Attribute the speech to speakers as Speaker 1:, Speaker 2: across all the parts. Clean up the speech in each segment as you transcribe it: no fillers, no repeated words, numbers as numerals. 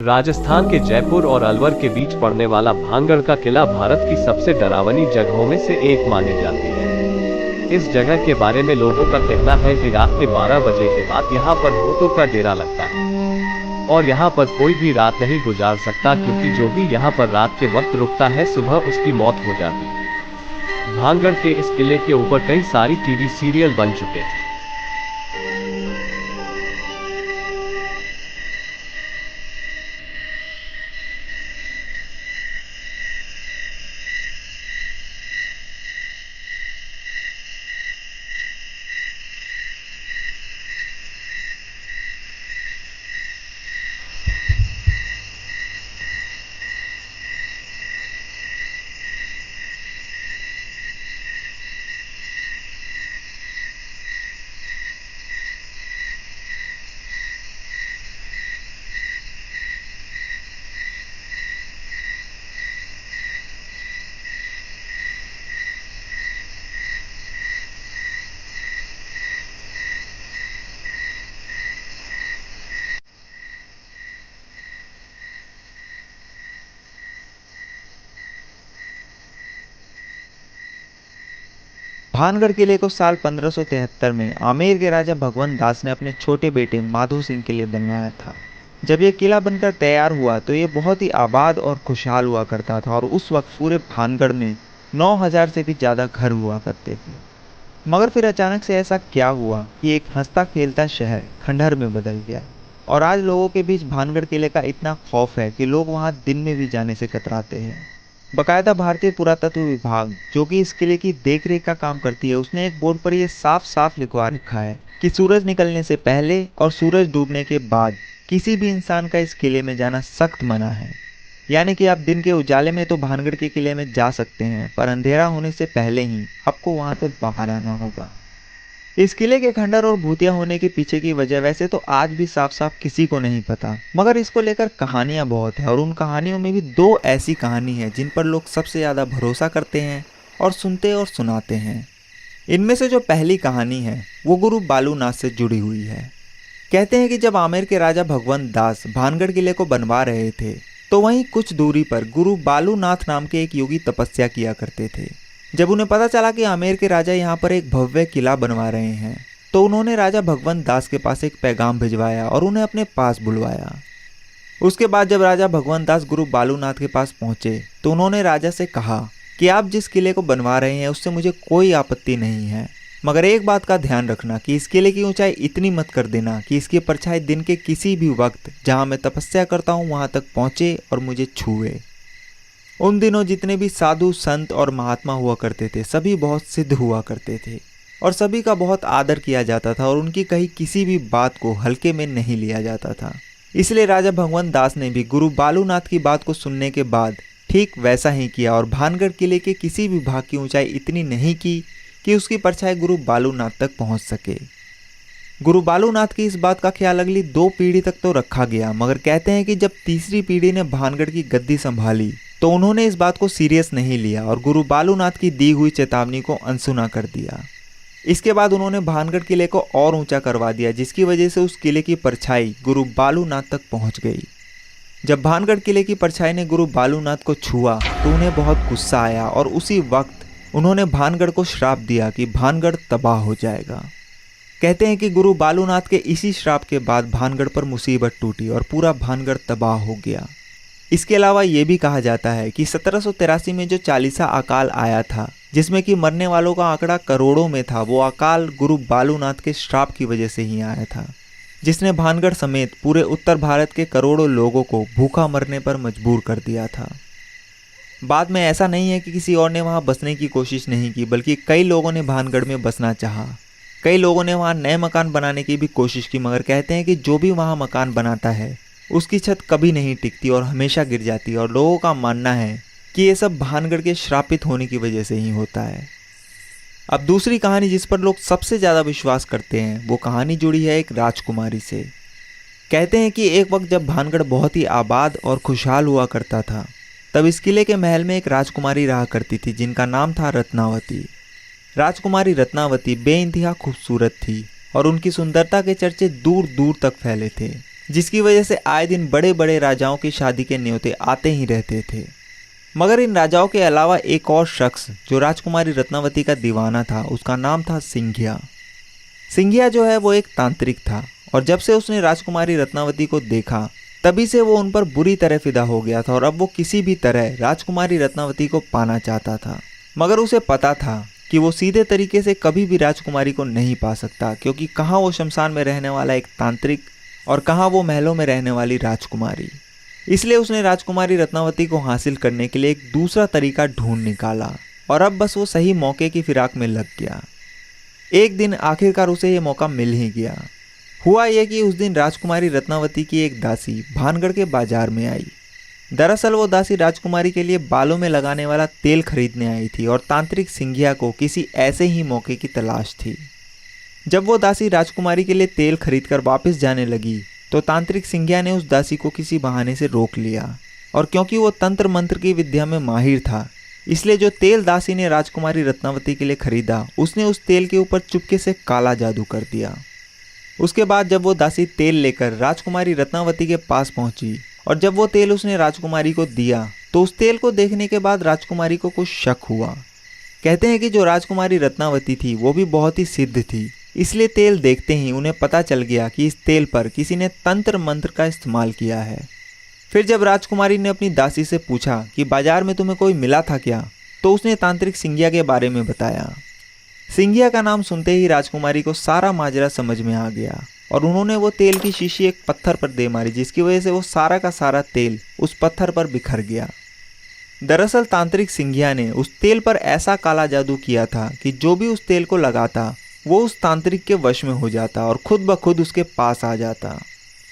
Speaker 1: राजस्थान के जयपुर और अलवर के बीच पड़ने वाला भानगढ़ का किला भारत की सबसे डरावनी जगहों में से एक मानी जाती है। इस जगह के बारे में लोगों का कहना है कि रात में 12 बजे के बाद यहाँ पर भूतों का डेरा लगता है और यहाँ पर कोई भी रात नहीं गुजार सकता, क्योंकि जो भी यहाँ पर रात के वक्त रुकता है सुबह उसकी मौत हो जाती है। भानगढ़ के इस किले के ऊपर कई सारी टीवी सीरियल बन चुके हैं।
Speaker 2: भानगढ़ किले को साल 1573 में आमेर के राजा भगवंत दास ने अपने छोटे बेटे माधो सिंह के लिए बनवाया था। जब यह किला बनकर तैयार हुआ तो ये बहुत ही आबाद और खुशहाल हुआ करता था और उस वक्त पूरे भानगढ़ में 9000 से भी ज़्यादा घर हुआ करते थे। मगर फिर अचानक से ऐसा क्या हुआ कि एक हंसता खेलता शहर खंडहर में बदल गया और आज लोगों के बीच भानगढ़ किले का इतना खौफ है कि लोग वहाँ दिन में भी जाने से कतराते हैं। बकायदा भारतीय पुरातत्व विभाग, जो कि इस किले की देखरेख का काम करती है, उसने एक बोर्ड पर यह साफ साफ लिखवा रखा है कि सूरज निकलने से पहले और सूरज डूबने के बाद किसी भी इंसान का इस किले में जाना सख्त मना है। यानी कि आप दिन के उजाले में तो भानगढ़ के किले में जा सकते हैं, पर अंधेरा होने से पहले ही आपको वहां से बाहर आना होगा। इस किले के खंडर और भूतिया होने के पीछे की वजह वैसे तो आज भी साफ साफ किसी को नहीं पता, मगर इसको लेकर कहानियां बहुत है और उन कहानियों में भी दो ऐसी कहानी है जिन पर लोग सबसे ज़्यादा भरोसा करते हैं और सुनते और सुनाते हैं। इनमें से जो पहली कहानी है वो गुरु बालूनाथ से जुड़ी हुई है। कहते हैं कि जब आमेर के राजा भगवंत दास भानगढ़ किले को बनवा रहे थे तो वहीं कुछ दूरी पर गुरु बालूनाथ नाम के एक योगी तपस्या किया करते थे। जब उन्हें पता चला कि आमेर के राजा यहाँ पर एक भव्य किला बनवा रहे हैं तो उन्होंने राजा भगवंत दास के पास एक पैगाम भिजवाया और उन्हें अपने पास बुलवाया। उसके बाद जब राजा भगवंत दास गुरु बालूनाथ के पास पहुंचे तो उन्होंने राजा से कहा कि आप जिस किले को बनवा रहे हैं उससे मुझे कोई आपत्ति नहीं है, मगर एक बात का ध्यान रखना कि इस किले की ऊंचाई इतनी मत कर देना कि इसकी परछाई दिन के किसी भी वक्त जहाँ मैं तपस्या करता हूँ वहाँ तक पहुँचे और मुझे छुए। उन दिनों जितने भी साधु संत और महात्मा हुआ करते थे सभी बहुत सिद्ध हुआ करते थे और सभी का बहुत आदर किया जाता था और उनकी कही किसी भी बात को हल्के में नहीं लिया जाता था। इसलिए राजा भगवंत दास ने भी गुरु बालूनाथ की बात को सुनने के बाद ठीक वैसा ही किया और भानगढ़ किले के किसी भी भाग की ऊंचाई इतनी नहीं की कि उसकी परछाई गुरु बालूनाथ तक पहुंच सके। गुरु बालूनाथ की इस बात का ख्याल अगली 2 पीढ़ी तक तो रखा गया, मगर कहते हैं कि जब तीसरी पीढ़ी ने भानगढ़ की गद्दी संभाली तो उन्होंने इस बात को सीरियस नहीं लिया और गुरु बालूनाथ की दी हुई चेतावनी को अनसुना कर दिया। इसके बाद उन्होंने भानगढ़ किले को और ऊंचा करवा दिया, जिसकी वजह से उस किले की परछाई गुरु बालूनाथ तक पहुंच गई। जब भानगढ़ किले की परछाई ने गुरु बालूनाथ को छुआ तो उन्हें बहुत गुस्सा आया और उसी वक्त उन्होंने भानगढ़ को श्राप दिया कि भानगढ़ तबाह हो जाएगा। कहते हैं कि गुरु बालूनाथ के इसी श्राप के बाद भानगढ़ पर मुसीबत टूटी और पूरा भानगढ़ तबाह हो गया। इसके अलावा ये भी कहा जाता है कि 1783 में जो चालीसा अकाल आया था, जिसमें कि मरने वालों का आंकड़ा करोड़ों में था, वो अकाल गुरु बालूनाथ के श्राप की वजह से ही आया था, जिसने भानगढ़ समेत पूरे उत्तर भारत के करोड़ों लोगों को भूखा मरने पर मजबूर कर दिया था। बाद में ऐसा नहीं है कि किसी और ने वहाँ बसने की कोशिश नहीं की, बल्कि कई लोगों ने भानगढ़ में बसना चाहा। कई लोगों ने वहाँ नए मकान बनाने की भी कोशिश की, मगर कहते हैं कि जो भी वहाँ मकान बनाता है उसकी छत कभी नहीं टिकती और हमेशा गिर जाती है और लोगों का मानना है कि ये सब भानगढ़ के श्रापित होने की वजह से ही होता है। अब दूसरी कहानी जिस पर लोग सबसे ज़्यादा विश्वास करते हैं वो कहानी जुड़ी है एक राजकुमारी से। कहते हैं कि एक वक्त जब भानगढ़ बहुत ही आबाद और खुशहाल हुआ करता था, तब इस किले के महल में एक राजकुमारी रहा करती थी जिनका नाम था रत्नावती। राजकुमारी रत्नावती बेइंतहा खूबसूरत थी और उनकी सुंदरता के चर्चे दूर दूर तक फैले थे। जिसकी वजह से आए दिन बड़े बड़े राजाओं की शादी के न्योते आते ही रहते थे। मगर इन राजाओं के अलावा एक और शख्स जो राजकुमारी रत्नावती का दीवाना था, उसका नाम था सिंघिया। सिंघिया जो है वो एक तांत्रिक था और जब से उसने राजकुमारी रत्नावती को देखा तभी से वो उन पर बुरी तरह फिदा हो गया था और अब वो किसी भी तरह राजकुमारी रत्नावती को पाना चाहता था। मगर उसे पता था कि वो सीधे तरीके से कभी भी राजकुमारी को नहीं पा सकता, क्योंकि कहाँ वो शमशान में रहने वाला एक तांत्रिक और कहाँ वो महलों में रहने वाली राजकुमारी। इसलिए उसने राजकुमारी रत्नावती को हासिल करने के लिए एक दूसरा तरीका ढूंढ निकाला और अब बस वो सही मौके की फिराक में लग गया। एक दिन आखिरकार उसे ये मौका मिल ही गया। हुआ यह कि उस दिन राजकुमारी रत्नावती की एक दासी भानगढ़ के बाजार में आई। दरअसल वो दासी राजकुमारी के लिए बालों में लगाने वाला तेल खरीदने आई थी और तांत्रिक सिंघिया को किसी ऐसे ही मौके की तलाश थी। जब वो दासी राजकुमारी के लिए तेल खरीदकर वापस जाने लगी तो तांत्रिक सिंघिया ने उस दासी को किसी बहाने से रोक लिया और क्योंकि वो तंत्र मंत्र की विद्या में माहिर था, इसलिए जो तेल दासी ने राजकुमारी रत्नावती के लिए खरीदा उसने उस तेल के ऊपर चुपके से काला जादू कर दिया। उसके बाद जब वो दासी तेल लेकर राजकुमारी रत्नावती के पास पहुंची और जब वो तेल उसने राजकुमारी को दिया तो उस तेल को देखने के बाद राजकुमारी को कुछ शक हुआ। कहते हैं कि जो राजकुमारी रत्नावती थी वो भी बहुत ही सिद्ध थी, इसलिए तेल देखते ही उन्हें पता चल गया कि इस तेल पर किसी ने तंत्र मंत्र का इस्तेमाल किया है। फिर जब राजकुमारी ने अपनी दासी से पूछा कि बाजार में तुम्हें कोई मिला था क्या, तो उसने तांत्रिक सिंघिया के बारे में बताया। सिंघिया का नाम सुनते ही राजकुमारी को सारा माजरा समझ में आ गया और उन्होंने वो तेल की शीशी एक पत्थर पर दे मारी, जिसकी वजह से वो सारा का सारा तेल उस पत्थर पर बिखर गया। दरअसल तांत्रिक सिंघिया ने उस तेल पर ऐसा काला जादू किया था कि जो भी उस तेल को लगाता वो उस तांत्रिक के वश में हो जाता और खुद ब खुद उसके पास आ जाता।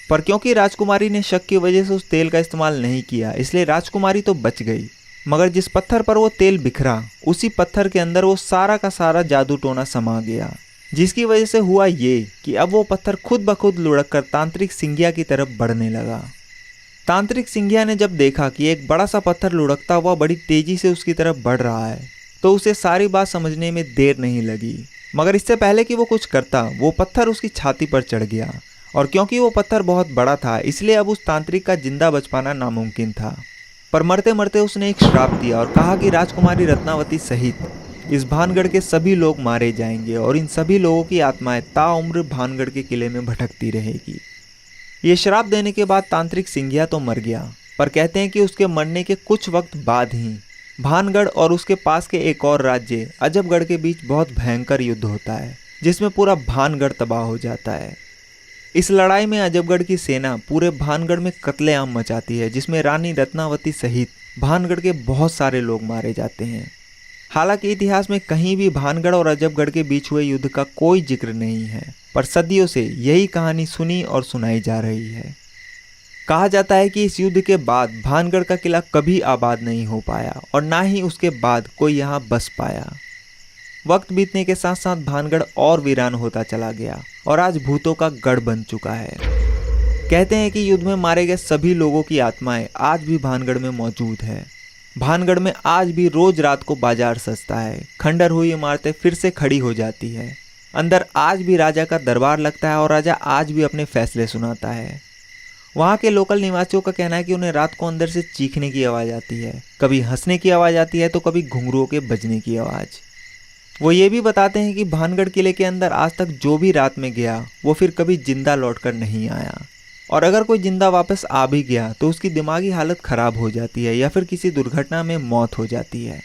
Speaker 2: पर क्योंकि राजकुमारी ने शक की वजह से उस तेल का इस्तेमाल नहीं किया, इसलिए राजकुमारी तो बच गई। मगर जिस पत्थर पर वो तेल बिखरा उसी पत्थर के अंदर वो सारा का सारा जादू टोना समा गया, जिसकी वजह से हुआ ये कि अब वो पत्थर खुद ब खुद लुढ़क कर तांत्रिक सिंघिया की तरफ बढ़ने लगा। तांत्रिक सिंघिया ने जब देखा कि एक बड़ा सा पत्थर लुढ़कता हुआ बड़ी तेजी से उसकी तरफ बढ़ रहा है तो उसे सारी बात समझने में देर नहीं लगी। मगर इससे पहले कि वो कुछ करता वो पत्थर उसकी छाती पर चढ़ गया और क्योंकि वो पत्थर बहुत बड़ा था इसलिए अब उस तांत्रिक का जिंदा बच पाना नामुमकिन था। पर मरते मरते उसने एक श्राप दिया और कहा कि राजकुमारी रत्नावती सहित इस भानगढ़ के सभी लोग मारे जाएंगे और इन सभी लोगों की आत्माएं ताउम्र भानगढ़ के किले में भटकती रहेगी। ये श्राप देने के बाद तांत्रिक सिंघिया तो मर गया, पर कहते हैं कि उसके मरने के कुछ वक्त बाद ही भानगढ़ और उसके पास के एक और राज्य अजबगढ़ के बीच बहुत भयंकर युद्ध होता है, जिसमें पूरा भानगढ़ तबाह हो जाता है। इस लड़ाई में अजबगढ़ की सेना पूरे भानगढ़ में कत्लेआम मचाती है, जिसमें रानी रत्नावती सहित भानगढ़ के बहुत सारे लोग मारे जाते हैं। हालांकि इतिहास में कहीं भी भानगढ़ और अजबगढ़ के बीच हुए युद्ध का कोई जिक्र नहीं है, पर सदियों से यही कहानी सुनी और सुनाई जा रही है। कहा जाता है कि इस युद्ध के बाद भानगढ़ का किला कभी आबाद नहीं हो पाया और ना ही उसके बाद कोई यहाँ बस पाया। वक्त बीतने के साथ साथ भानगढ़ और वीरान होता चला गया और आज भूतों का गढ़ बन चुका है। कहते हैं कि युद्ध में मारे गए सभी लोगों की आत्माएं आज भी भानगढ़ में मौजूद है। भानगढ़ में आज भी रोज रात को बाजार सजता है, खंडर हुई इमारतें फिर से खड़ी हो जाती है, अंदर आज भी राजा का दरबार लगता है और राजा आज भी अपने फैसले सुनाता है। वहाँ के लोकल निवासियों का कहना है कि उन्हें रात को अंदर से चीखने की आवाज़ आती है, कभी हंसने की आवाज़ आती है तो कभी घुंघरुओं के बजने की आवाज़। वो ये भी बताते हैं कि भानगढ़ किले के अंदर आज तक जो भी रात में गया वो फिर कभी जिंदा लौटकर नहीं आया, और अगर कोई जिंदा वापस आ भी गया तो उसकी दिमागी हालत ख़राब हो जाती है या फिर किसी दुर्घटना में मौत हो जाती है।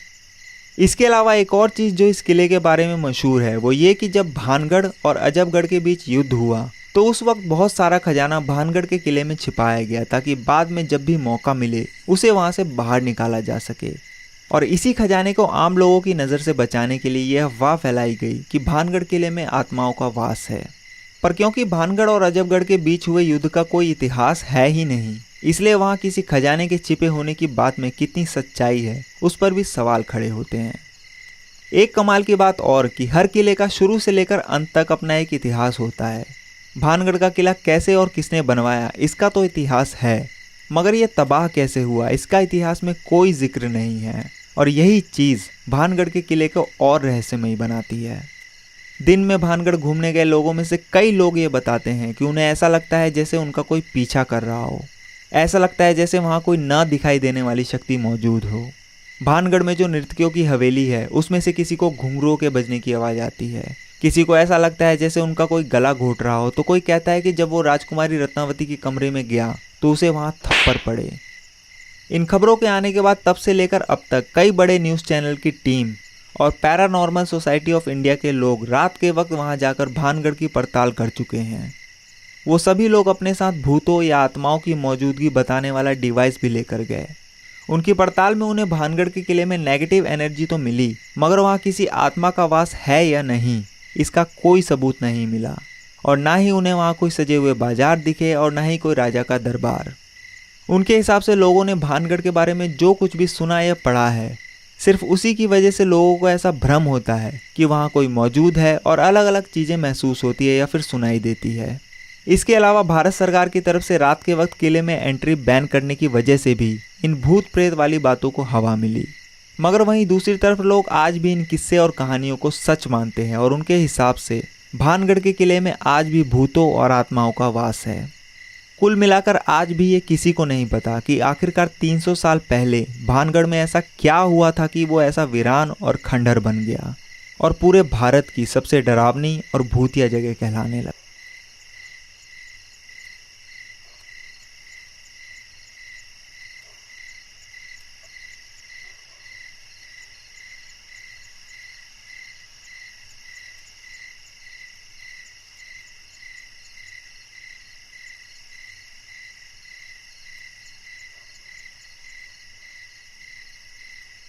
Speaker 2: इसके अलावा एक और चीज़ जो इस किले के बारे में मशहूर है वो ये कि जब भानगढ़ और अजबगढ़ के बीच युद्ध हुआ तो उस वक्त बहुत सारा खजाना भानगढ़ के किले में छिपाया गया ताकि बाद में जब भी मौका मिले उसे वहाँ से बाहर निकाला जा सके। और इसी खजाने को आम लोगों की नज़र से बचाने के लिए यह अफवाह फैलाई गई कि भानगढ़ किले में आत्माओं का वास है। पर क्योंकि भानगढ़ और अजबगढ़ के बीच हुए युद्ध का कोई इतिहास है ही नहीं, इसलिए वहाँ किसी खजाने के छिपे होने की बात में कितनी सच्चाई है उस पर भी सवाल खड़े होते हैं। एक कमाल की बात और कि हर किले का शुरू से लेकर अंत तक अपना एक इतिहास होता है। भानगढ़ का किला कैसे और किसने बनवाया इसका तो इतिहास है, मगर यह तबाह कैसे हुआ इसका इतिहास में कोई जिक्र नहीं है, और यही चीज़ भानगढ़ के किले को और रहस्यमयी बनाती है। दिन में भानगढ़ घूमने गए लोगों में से कई लोग ये बताते हैं कि उन्हें ऐसा लगता है जैसे उनका कोई पीछा कर रहा हो। ऐसा लगता है जैसे वहाँ कोई ना दिखाई देने वाली शक्ति मौजूद हो। भानगढ़ में जो नर्तकियों की हवेली है उसमें से किसी को घुंघरूओं के बजने की आवाज़ आती है। किसी को ऐसा लगता है जैसे उनका कोई गला घोट रहा हो, तो कोई कहता है कि जब वो राजकुमारी रत्नावती के कमरे में गया तो उसे वहाँ थप्पड़ पड़े। इन खबरों के आने के बाद तब से लेकर अब तक कई बड़े न्यूज़ चैनल की टीम और पैरानॉर्मल सोसाइटी ऑफ इंडिया के लोग रात के वक्त वहां जाकर भानगढ़ की पड़ताल कर चुके हैं। वो सभी लोग अपने साथ भूतों या आत्माओं की मौजूदगी बताने वाला डिवाइस भी लेकर गए। उनकी पड़ताल में उन्हें भानगढ़ के किले में नेगेटिव एनर्जी तो मिली, मगर वहाँ किसी आत्मा का वास है या नहीं इसका कोई सबूत नहीं मिला। और ना ही उन्हें वहाँ कोई सजे हुए बाजार दिखे और ना ही कोई राजा का दरबार। उनके हिसाब से लोगों ने भानगढ़ के बारे में जो कुछ भी सुना या पढ़ा है, सिर्फ उसी की वजह से लोगों को ऐसा भ्रम होता है कि वहाँ कोई मौजूद है और अलग अलग चीज़ें महसूस होती है या फिर सुनाई देती है। इसके अलावा भारत सरकार की तरफ से रात के वक्त किले में एंट्री बैन करने की वजह से भी इन भूत प्रेत वाली बातों को हवा मिली। मगर वहीं दूसरी तरफ लोग आज भी इन किस्से और कहानियों को सच मानते हैं और उनके हिसाब से भानगढ़ के किले में आज भी भूतों और आत्माओं का वास है। कुल मिलाकर आज भी ये किसी को नहीं पता कि आखिरकार 300 साल पहले भानगढ़ में ऐसा क्या हुआ था कि वो ऐसा वीरान और खंडहर बन गया और पूरे भारत की सबसे डरावनी और भूतिया जगह कहलाने लगा।